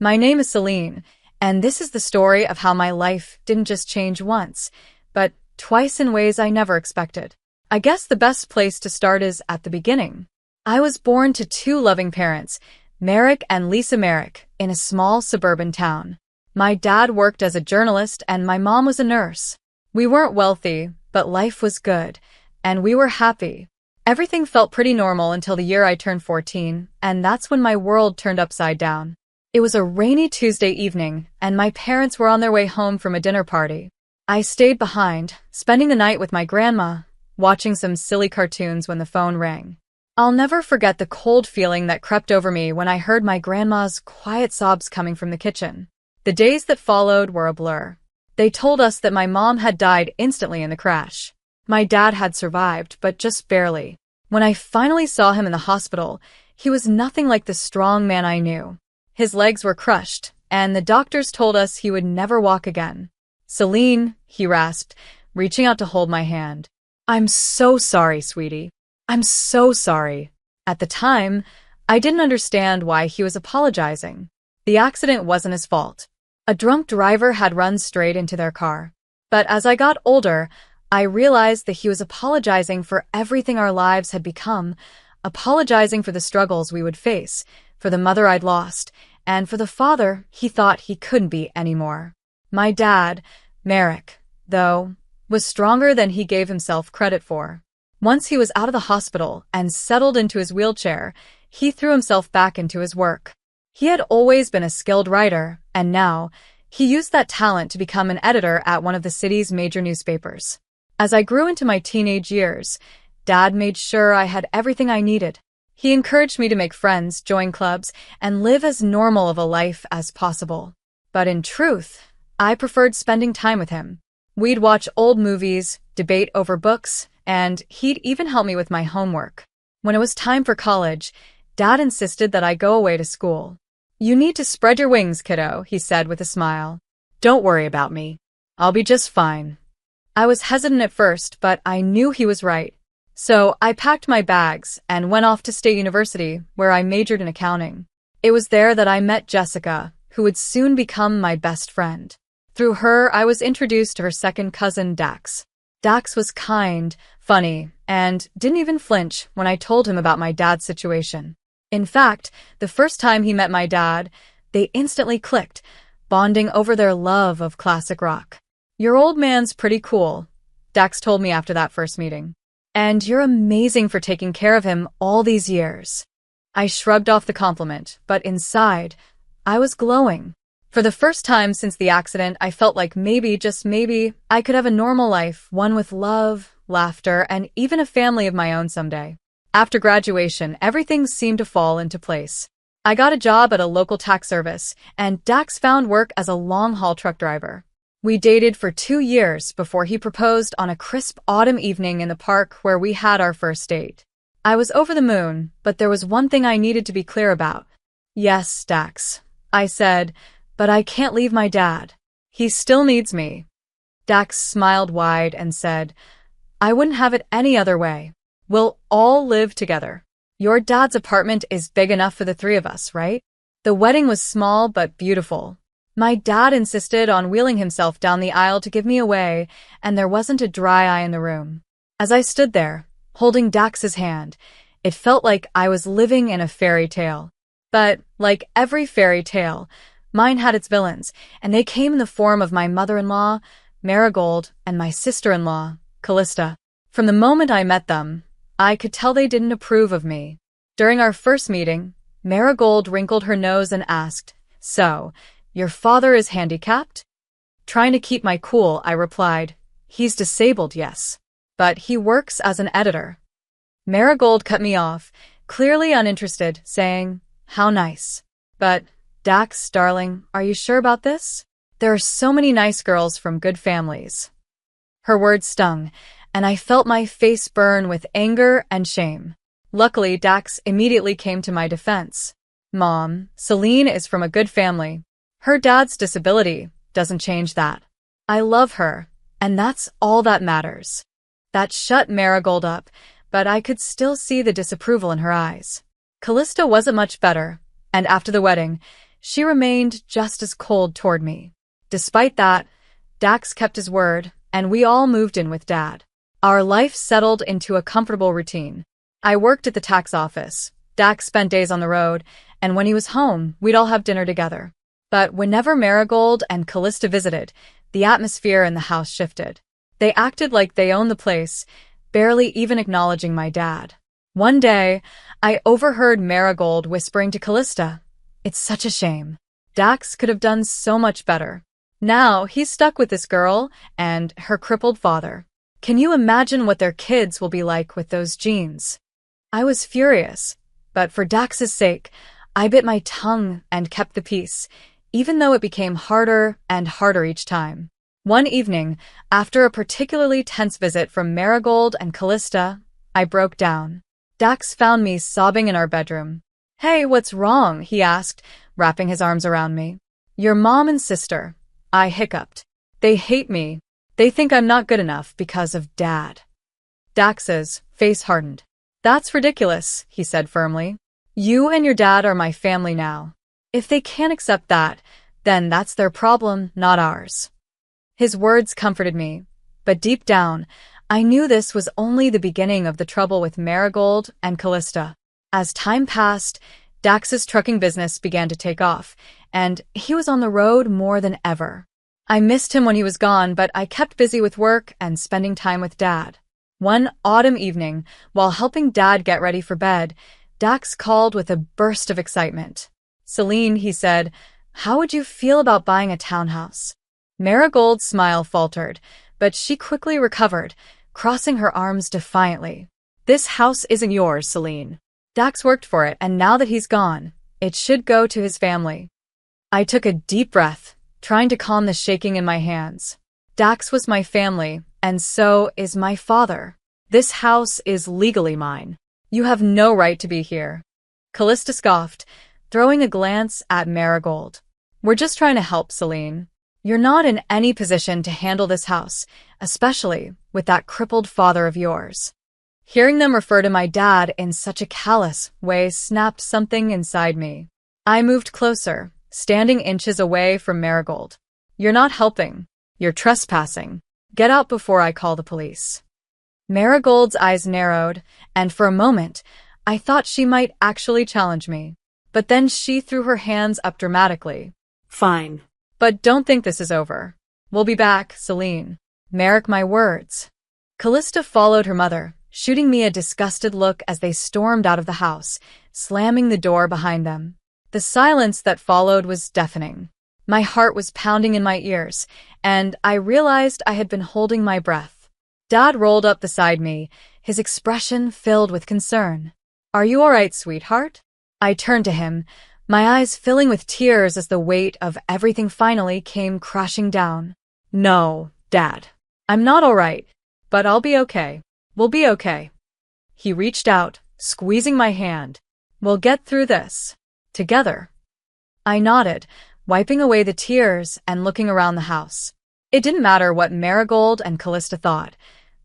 My name is Celine, and this is the story of how my life didn't just change once, but twice in ways I never expected. I guess the best place to start is at the beginning. I was born to two loving parents, Merrick and Lisa Merrick, in a small suburban town. My dad worked as a journalist and my mom was a nurse. We weren't wealthy, but life was good, and we were happy. Everything felt pretty normal until the year I turned 14, and that's when my world turned upside down. It was a rainy Tuesday evening, and my parents were on their way home from a dinner party. I stayed behind, spending the night with my grandma, watching some silly cartoons when the phone rang. I'll never forget the cold feeling that crept over me when I heard my grandma's quiet sobs coming from the kitchen. The days that followed were a blur. They told us that my mom had died instantly in the crash. My dad had survived, but just barely. When I finally saw him in the hospital, he was nothing like the strong man I knew. His legs were crushed, and the doctors told us he would never walk again. "Celine," he rasped, reaching out to hold my hand. "I'm so sorry, sweetie. I'm so sorry." At the time, I didn't understand why he was apologizing. The accident wasn't his fault. A drunk driver had run straight into their car. But as I got older, I realized that he was apologizing for everything our lives had become, apologizing for the struggles we would face, for the mother I'd lost, and for the father he thought he couldn't be anymore. My dad, Merrick, though, was stronger than he gave himself credit for. Once he was out of the hospital and settled into his wheelchair, he threw himself back into his work. He had always been a skilled writer, and now he used that talent to become an editor at one of the city's major newspapers. As I grew into my teenage years, Dad made sure I had everything I needed. He encouraged me to make friends, join clubs, and live as normal of a life as possible. But in truth, I preferred spending time with him. We'd watch old movies, debate over books, and he'd even help me with my homework. When it was time for college, Dad insisted that I go away to school. "You need to spread your wings, kiddo," he said with a smile. "Don't worry about me. I'll be just fine." I was hesitant at first, but I knew he was right. So I packed my bags and went off to State University, where I majored in accounting. It was there that I met Jessica, who would soon become my best friend. Through her, I was introduced to her second cousin, Dax. Dax was kind, funny, and didn't even flinch when I told him about my dad's situation. In fact, the first time he met my dad, they instantly clicked, bonding over their love of classic rock. "Your old man's pretty cool," Dax told me after that first meeting. "And you're amazing for taking care of him all these years." I shrugged off the compliment, but inside, I was glowing. For the first time since the accident, I felt like maybe, just maybe, I could have a normal life, one with love, laughter, and even a family of my own someday. After graduation, everything seemed to fall into place. I got a job at a local tax service, and Dax found work as a long-haul truck driver. We dated for 2 years before he proposed on a crisp autumn evening in the park where we had our first date. I was over the moon, but there was one thing I needed to be clear about. "Yes, Dax," I said, "but I can't leave my dad. He still needs me." Dax smiled wide and said, "I wouldn't have it any other way. We'll all live together. Your dad's apartment is big enough for the 3 of us, right?" The wedding was small but beautiful. My dad insisted on wheeling himself down the aisle to give me away, and there wasn't a dry eye in the room. As I stood there, holding Dax's hand, it felt like I was living in a fairy tale. But, like every fairy tale, mine had its villains, and they came in the form of my mother-in-law, Marigold, and my sister-in-law, Callista. From the moment I met them, I could tell they didn't approve of me. During our first meeting, Marigold wrinkled her nose and asked, "So, your father is handicapped?" Trying to keep my cool, I replied, "He's disabled, yes. But he works as an editor." Marigold cut me off, clearly uninterested, saying, "How nice. But, Dax, darling, are you sure about this? There are so many nice girls from good families." Her words stung, and I felt my face burn with anger and shame. Luckily, Dax immediately came to my defense. "Mom, Celine is from a good family. Her dad's disability doesn't change that. I love her, and that's all that matters." That shut Marigold up, but I could still see the disapproval in her eyes. Callista wasn't much better, and after the wedding, she remained just as cold toward me. Despite that, Dax kept his word, and we all moved in with Dad. Our life settled into a comfortable routine. I worked at the tax office. Dax spent days on the road, and when he was home, we'd all have dinner together. But whenever Marigold and Callista visited, the atmosphere in the house shifted. They acted like they owned the place, barely even acknowledging my dad. One day, I overheard Marigold whispering to Callista, "It's such a shame. Dax could have done so much better. Now he's stuck with this girl and her crippled father. Can you imagine what their kids will be like with those genes?" I was furious, but for Dax's sake, I bit my tongue and kept the peace, even though it became harder and harder each time. One evening, after a particularly tense visit from Marigold and Callista, I broke down. Dax found me sobbing in our bedroom. "Hey, what's wrong?" he asked, wrapping his arms around me. "Your mom and sister," I hiccuped. "They hate me. They think I'm not good enough because of Dad." Dax's face hardened. "That's ridiculous," he said firmly. "You and your dad are my family now. If they can't accept that, then that's their problem, not ours." His words comforted me, but deep down, I knew this was only the beginning of the trouble with Marigold and Callista. As time passed, Dax's trucking business began to take off, and he was on the road more than ever. I missed him when he was gone, but I kept busy with work and spending time with Dad. One autumn evening, while helping Dad get ready for bed, Dax called with a burst of excitement. "Celine," he said, "how would you feel about buying a townhouse?" Marigold's smile faltered, but she quickly recovered, crossing her arms defiantly. "This house isn't yours, Celine. Dax worked for it, and now that he's gone, it should go to his family." I took a deep breath, trying to calm the shaking in my hands. Dax was my family, and so is my father. This house is legally mine. You have no right to be here. Callista scoffed, throwing a glance at Marigold. "We're just trying to help, Celine. You're not in any position to handle this house, especially with that crippled father of yours." Hearing them refer to my dad in such a callous way snapped something inside me. I moved closer, standing inches away from Marigold. "You're not helping. You're trespassing. Get out before I call the police." Marigold's eyes narrowed, and for a moment, I thought she might actually challenge me. But then she threw her hands up dramatically. "Fine. But don't think this is over. We'll be back, Celine. Mark my words." Callista followed her mother, shooting me a disgusted look as they stormed out of the house, slamming the door behind them. The silence that followed was deafening. My heart was pounding in my ears, and I realized I had been holding my breath. Dad rolled up beside me, his expression filled with concern. "Are you all right, sweetheart?" I turned to him, my eyes filling with tears as the weight of everything finally came crashing down. "No, Dad. I'm not all right, but I'll be okay. We'll be okay." He reached out, squeezing my hand. "We'll get through this. Together." I nodded, wiping away the tears and looking around the house. It didn't matter what Marigold and Callista thought.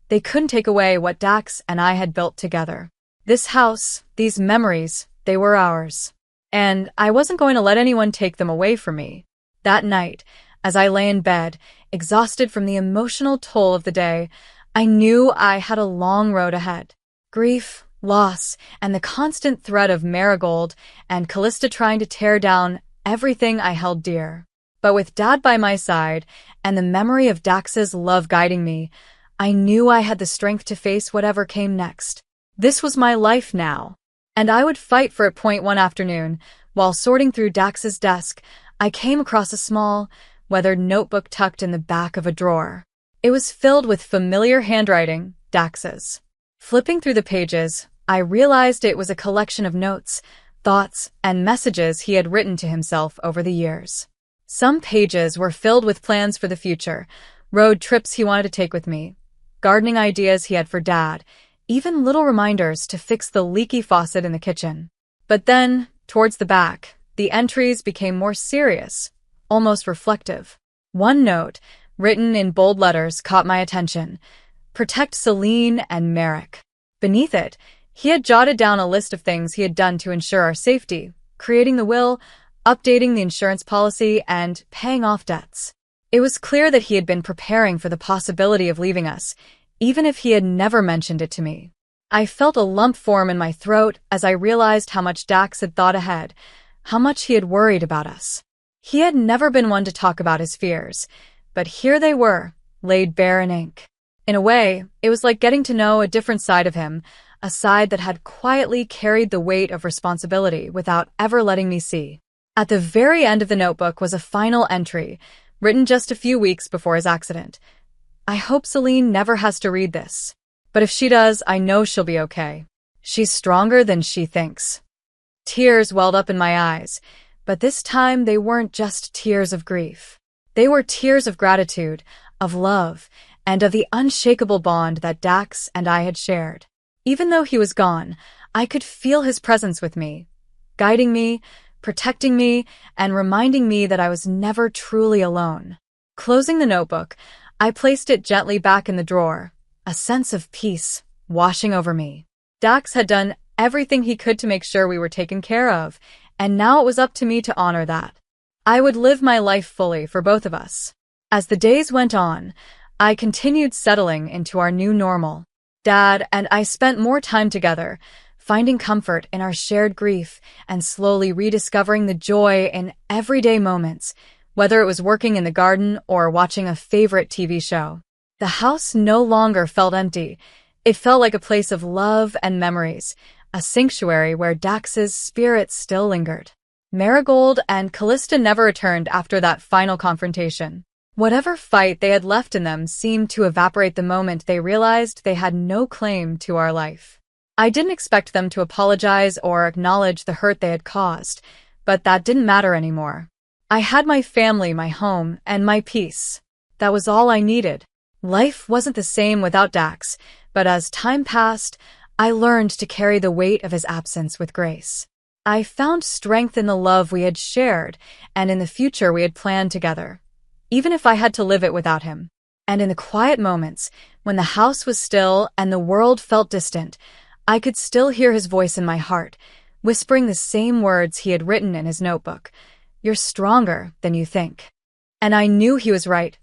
They couldn't take away what Dax and I had built together. This house, these memories, they were ours. And I wasn't going to let anyone take them away from me. That night, as I lay in bed, exhausted from the emotional toll of the day, I knew I had a long road ahead. Grief, loss, and the constant threat of Marigold and Callista trying to tear down everything I held dear. But with Dad by my side and the memory of Dax's love guiding me, I knew I had the strength to face whatever came next. This was my life now, and I would fight for it. One afternoon, while sorting through Dax's desk, I came across a small, weathered notebook tucked in the back of a drawer. It was filled with familiar handwriting, Dax's. Flipping through the pages, I realized it was a collection of notes, thoughts, and messages he had written to himself over the years. Some pages were filled with plans for the future, road trips he wanted to take with me, gardening ideas he had for Dad, even little reminders to fix the leaky faucet in the kitchen. But then, towards the back, the entries became more serious, almost reflective. One note, written in bold letters, caught my attention. "Protect Celine and Merrick." Beneath it, he had jotted down a list of things he had done to ensure our safety, creating the will, updating the insurance policy, and paying off debts. It was clear that he had been preparing for the possibility of leaving us, even if he had never mentioned it to me. I felt a lump form in my throat as I realized how much Dax had thought ahead, how much he had worried about us. He had never been one to talk about his fears, but here they were, laid bare in ink. In a way, it was like getting to know a different side of him, a side that had quietly carried the weight of responsibility without ever letting me see. At the very end of the notebook was a final entry, written just a few weeks before his accident. I hope Celine never has to read this. But if she does, I know she'll be okay. She's stronger than she thinks. Tears welled up in my eyes, but this time they weren't just tears of grief. They were tears of gratitude, of love, and of the unshakable bond that Dax and I had shared. Even though he was gone, I could feel his presence with me, guiding me, protecting me, and reminding me that I was never truly alone. Closing the notebook, I placed it gently back in the drawer, a sense of peace washing over me. Dax had done everything he could to make sure we were taken care of, and now it was up to me to honor that. I would live my life fully for both of us. As the days went on, I continued settling into our new normal. Dad and I spent more time together, finding comfort in our shared grief and slowly rediscovering the joy in everyday moments, whether it was working in the garden or watching a favorite TV show. The house no longer felt empty. It felt like a place of love and memories, a sanctuary where Dax's spirit still lingered. Marigold and Callista never returned after that final confrontation. Whatever fight they had left in them seemed to evaporate the moment they realized they had no claim to our life. I didn't expect them to apologize or acknowledge the hurt they had caused, but that didn't matter anymore. I had my family, my home, and my peace. That was all I needed. Life wasn't the same without Dax, but as time passed, I learned to carry the weight of his absence with grace. I found strength in the love we had shared and in the future we had planned together, even if I had to live it without him. And in the quiet moments, when the house was still and the world felt distant, I could still hear his voice in my heart, whispering the same words he had written in his notebook. "You're stronger than you think." And I knew he was right.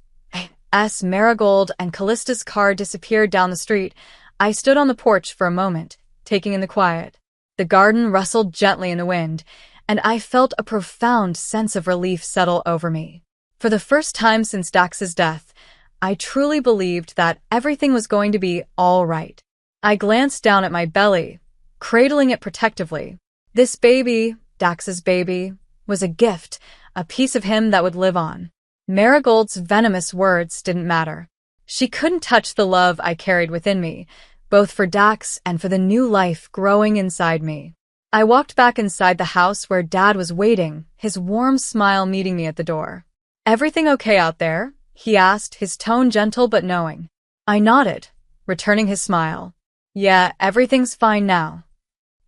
As Marigold and Callista's car disappeared down the street, I stood on the porch for a moment, taking in the quiet. The garden rustled gently in the wind, and I felt a profound sense of relief settle over me. For the first time since Dax's death, I truly believed that everything was going to be all right. I glanced down at my belly, cradling it protectively. This baby, Dax's baby, was a gift, a piece of him that would live on. Marigold's venomous words didn't matter. She couldn't touch the love I carried within me, both for Dax and for the new life growing inside me. I walked back inside the house where Dad was waiting, his warm smile meeting me at the door. "Everything okay out there?" he asked, his tone gentle but knowing. I nodded, returning his smile. "Yeah, everything's fine now."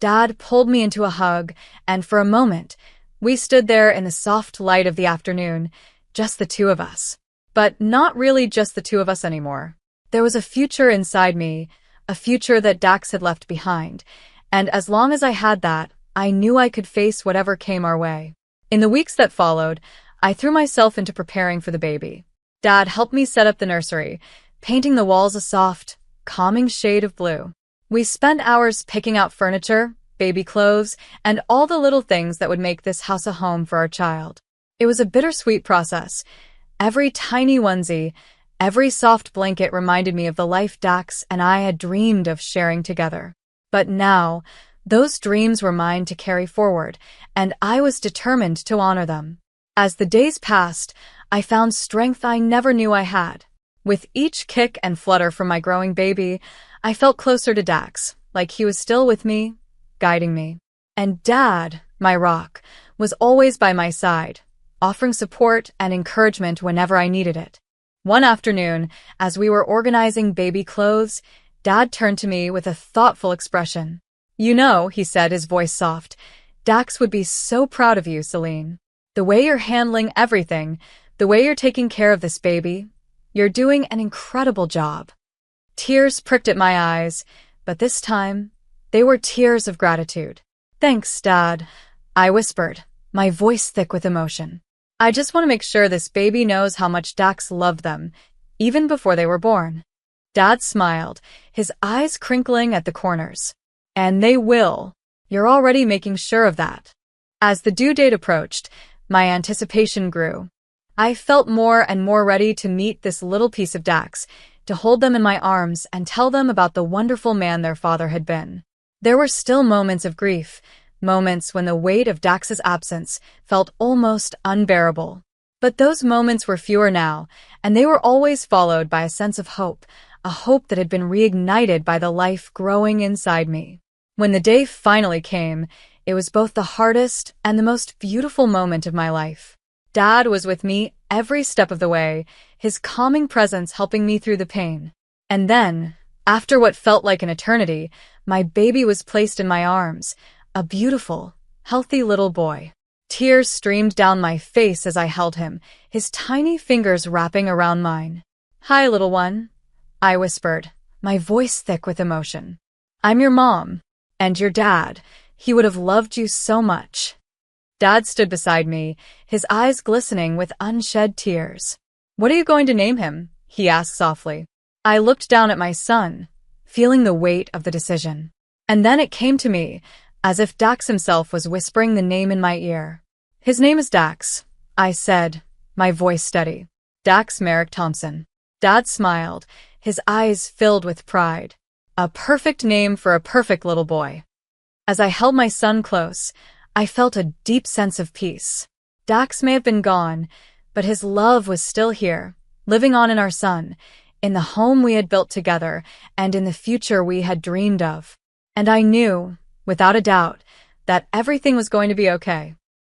Dad pulled me into a hug, and for a moment, we stood there in the soft light of the afternoon, just the two of us. But not really just the two of us anymore. There was a future inside me, a future that Dax had left behind, and as long as I had that, I knew I could face whatever came our way. In the weeks that followed, I threw myself into preparing for the baby. Dad helped me set up the nursery, painting the walls a soft, calming shade of blue. We spent hours picking out furniture, baby clothes, and all the little things that would make this house a home for our child. It was a bittersweet process. Every tiny onesie, every soft blanket reminded me of the life Dax and I had dreamed of sharing together. But now, those dreams were mine to carry forward, and I was determined to honor them. As the days passed, I found strength I never knew I had. With each kick and flutter from my growing baby, I felt closer to Dax, like he was still with me, guiding me. And Dad, my rock, was always by my side, offering support and encouragement whenever I needed it. One afternoon, as we were organizing baby clothes, Dad turned to me with a thoughtful expression. "You know," he said, his voice soft, "Dax would be so proud of you, Celine. The way you're handling everything, the way you're taking care of this baby, you're doing an incredible job." Tears pricked at my eyes, but this time, they were tears of gratitude. "Thanks, Dad," I whispered, my voice thick with emotion. I just want to make sure this baby knows how much Dax loved them, even before they were born. Dad smiled, his eyes crinkling at the corners. And they will. You're already making sure of that. As the due date approached, my anticipation grew. I felt more and more ready to meet this little piece of Dax, to hold them in my arms and tell them about the wonderful man their father had been. There were still moments of grief, moments when the weight of Dax's absence felt almost unbearable. But those moments were fewer now, and they were always followed by a sense of hope, a hope that had been reignited by the life growing inside me. When the day finally came, it was both the hardest and the most beautiful moment of my life. Dad was with me every step of the way, his calming presence helping me through the pain. And then, after what felt like an eternity, my baby was placed in my arms, a beautiful, healthy little boy. Tears streamed down my face as I held him, his tiny fingers wrapping around mine. "Hi, little one," I whispered, my voice thick with emotion. "I'm your mom. And your dad. He would have loved you so much." Dad stood beside me, his eyes glistening with unshed tears. "What are you going to name him?" he asked softly. I looked down at my son, feeling the weight of the decision. And then it came to me, as if Dax himself was whispering the name in my ear. "His name is Dax," I said, my voice steady. "Dax Merrick Thompson." Dad smiled, his eyes filled with pride. A perfect name for a perfect little boy. As I held my son close, I felt a deep sense of peace. Dax may have been gone, but his love was still here, living on in our son, in the home we had built together, and in the future we had dreamed of. And I knew, without a doubt, that everything was going to be okay.